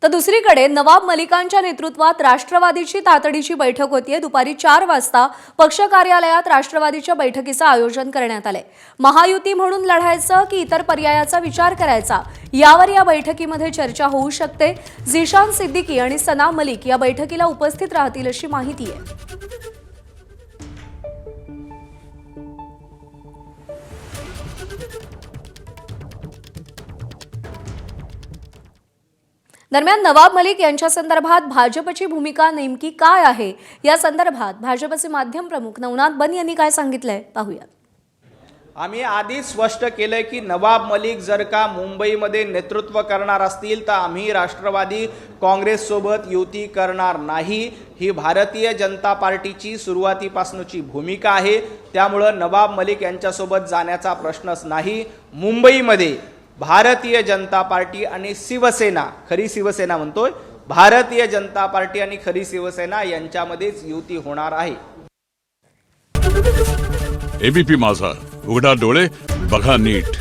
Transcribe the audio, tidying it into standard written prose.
तर दुसरीकडे नवाब मलिकांच्या नेतृत्वात राष्ट्रवादीची तातडीची बैठक होतीये। दुपारी 4 वाजता पक्ष कार्यालयात राष्ट्रवादीच्या बैठकीचं आयोजन करण्यात आलंय। महायुती म्हणून लढायचं की इतर पर्यायाचा विचार करायचा यावर या बैठकीमध्ये चर्चा होऊ शकते। झिशान सिद्दीकी आणि सना मलिक या बैठकीला उपस्थित राहतील अशी माहिती आहे। दरम्यान नवाब मलिक यांच्या संदर्भात भाजपची भूमिका नेमकी काय आहे या संदर्भात भाजपचे माध्यम प्रमुख नवनाथ बन यांनी काय सांगितलंय पाहूया। आम्ही आधीच स्पष्ट केलंय की नवाब मलिक जर का मुंबईमध्ये नेतृत्व करणार असतील तर आम्ही राष्ट्रवादी काँग्रेस सोबत युती करणार नाही। ही भारतीय जनता पार्टीची सुरुवातीपासूनची भूमिका आहे। त्यामुळे नवाब मलिक यांच्यासोबत जाण्याचा प्रश्नच नाही। मुंबईमध्ये भारतीय जनता पार्टी आणि शिवसेना, खरी शिवसेना म्हणतोय, भारतीय जनता पार्टी आणि खरी शिवसेना यांच्यामध्येच युती होणार आहे। एबीपी माझा, उघडा डोळे बघा नीट।